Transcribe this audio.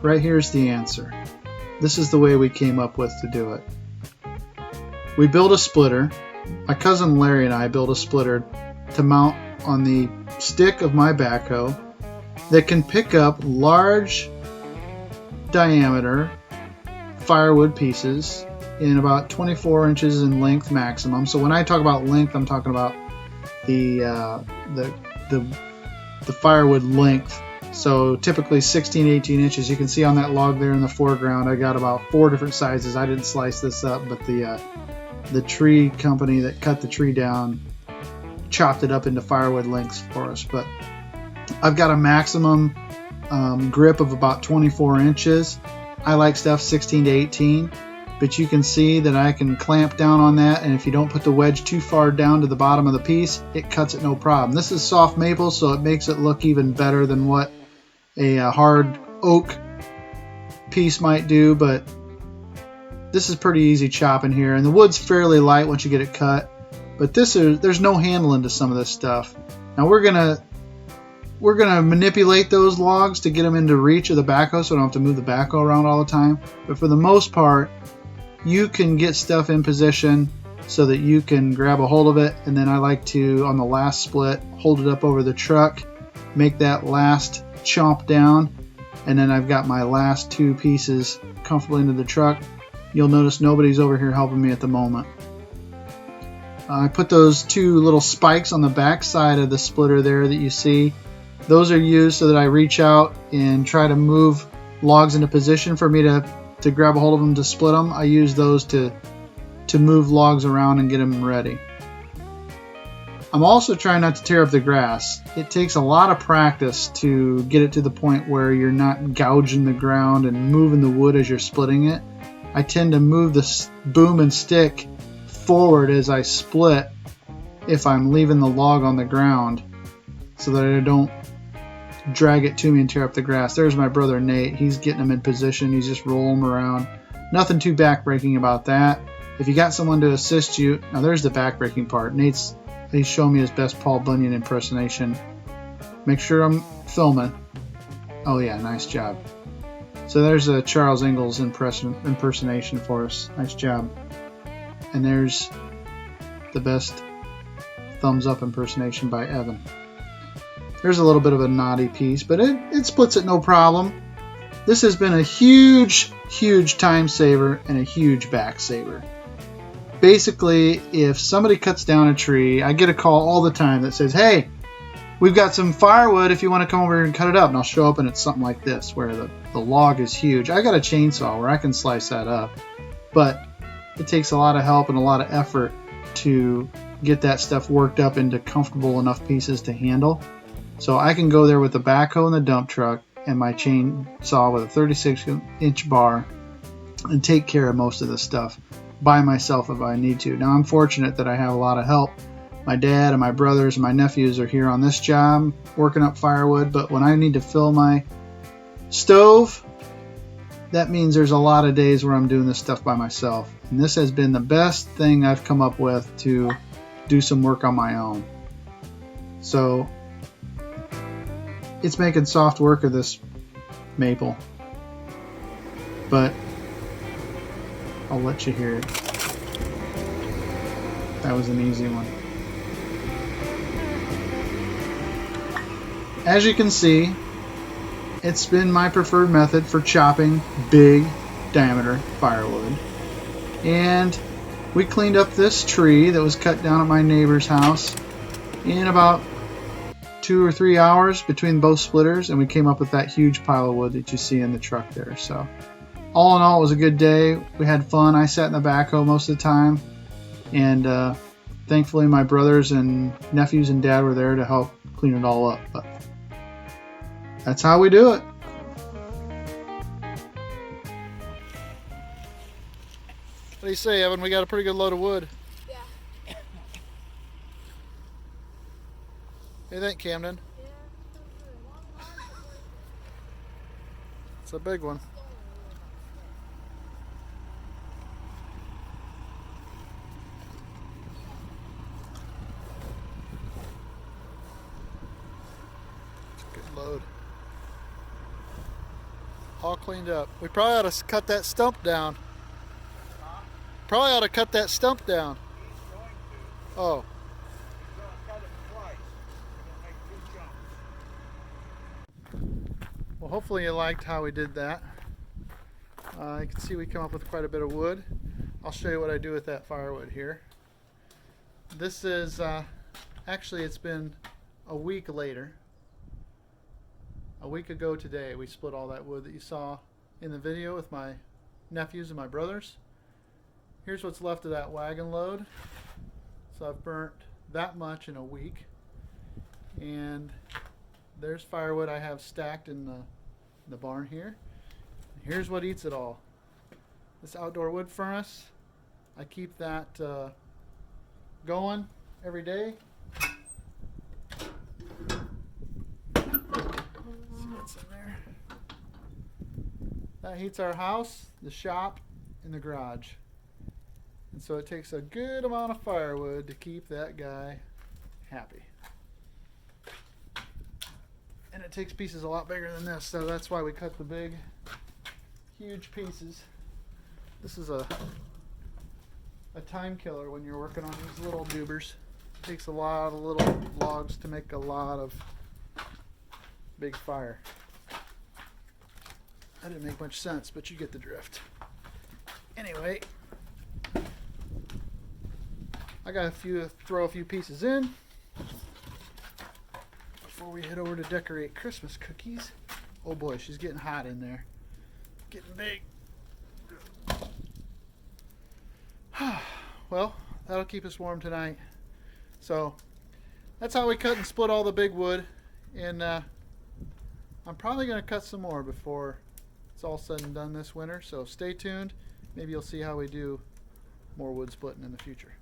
right here's the answer. This is the way we came up with to do it. We built a splitter. My cousin Larry and I built a splitter to mount on the stick of my backhoe that can pick up large diameter firewood pieces in about 24 inches in length maximum. So when I talk about length, I'm talking about the firewood length. So typically 16-18 inches. You can see on that log there in the foreground, I got about 4 different sizes. I didn't slice this up, but the tree company that cut the tree down chopped it up into firewood lengths for us. But I've got a maximum grip of about 24 inches. I like stuff 16 to 18, but you can see that I can clamp down on that, and if you don't put the wedge too far down to the bottom of the piece, it cuts it no problem. This is soft maple, so it makes it look even better than what a hard oak piece might do, but this is pretty easy chopping here, and the wood's fairly light once you get it cut, but there's no handling to some of this stuff. Now we're gonna manipulate those logs to get them into reach of the backhoe, so I don't have to move the backhoe around all the time. But for the most part, you can get stuff in position so that you can grab a hold of it, and then I like to, on the last split, hold it up over the truck, make that last chomp down, and then I've got my last 2 pieces comfortably into the truck. You'll notice nobody's over here helping me at the moment. I put those 2 little spikes on the back side of the splitter there that you see. Those are used so that I reach out and try to move logs into position for me to grab a hold of them to split them. I use those to move logs around and get them ready. I'm also trying not to tear up the grass. It takes a lot of practice to get it to the point where you're not gouging the ground and moving the wood as you're splitting it. I tend to move the boom and stick forward as I split if I'm leaving the log on the ground so that I don't drag it to me and tear up the grass. There's my brother Nate. He's getting them in position. He's just rolling them around. Nothing too backbreaking about that. If you got someone to assist you, now there's the backbreaking part. He's showing me his best Paul Bunyan impersonation. Make sure I'm filming. Oh yeah, nice job. So there's a Charles Ingalls impersonation for us. Nice job. And there's the best thumbs up impersonation by Evan. There's a little bit of a knotty piece, but it splits it no problem. This has been a huge, huge time saver and a huge back saver. Basically, if somebody cuts down a tree, I get a call all the time that says, hey, we've got some firewood if you want to come over and cut it up. And I'll show up and it's something like this, where the log is huge. I got a chainsaw where I can slice that up, but it takes a lot of help and a lot of effort to get that stuff worked up into comfortable enough pieces to handle. So I can go there with the backhoe and the dump truck and my chainsaw with a 36-inch bar and take care of most of this stuff by myself if I need to. Now I'm fortunate that I have a lot of help. My dad and my brothers and my nephews are here on this job working up firewood, but when I need to fill my stove, that means there's a lot of days where I'm doing this stuff by myself. And this has been the best thing I've come up with to do some work on my own. So it's making soft work of this maple, but I'll let you hear it. That was an easy one. As you can see, it's been my preferred method for chopping big diameter firewood. And we cleaned up this tree that was cut down at my neighbor's house in about 2 or 3 hours between both splitters, and we came up with that huge pile of wood that you see in the truck there. So all in all, it was a good day. We had fun. I sat in the backhoe most of the time, and thankfully my brothers and nephews and dad were there to help clean it all up. But that's how we do it. What do you say, Evan? We got a pretty good load of wood. Yeah. What do you think, Camden? Yeah. It's a big one. It's a good load. all cleaned up. We probably ought to cut that stump down. Probably ought to cut that stump down. He's going to. Oh, He's going to cut it twice. He's going to make 2 chunks. well, hopefully you liked how we did that. You can see we come up with quite a bit of wood. I'll show you what I do with that firewood here. This is, actually it's been a week later. A week ago today we split all that wood that you saw in the video with my nephews and my brothers. Here's what's left of that wagon load. So I've burnt that much in a week. And there's firewood I have stacked in the barn here. Here's what eats it all. This outdoor wood furnace, I keep that going every day. Let's see what's in there. That heats our house, the shop, and the garage. And so it takes a good amount of firewood to keep that guy happy. And it takes pieces a lot bigger than this, so that's why we cut the big, huge pieces. This is a time killer when you're working on these little dubers. It takes a lot of little logs to make a lot of big fire. That didn't make much sense, but you get the drift. Anyway, I got throw a few pieces in before we head over to decorate Christmas cookies. Oh boy, she's getting hot in there. Getting big. Well, that'll keep us warm tonight. So that's how we cut and split all the big wood. And I'm probably going to cut some more before it's all said and done this winter. So stay tuned. Maybe you'll see how we do more wood splitting in the future.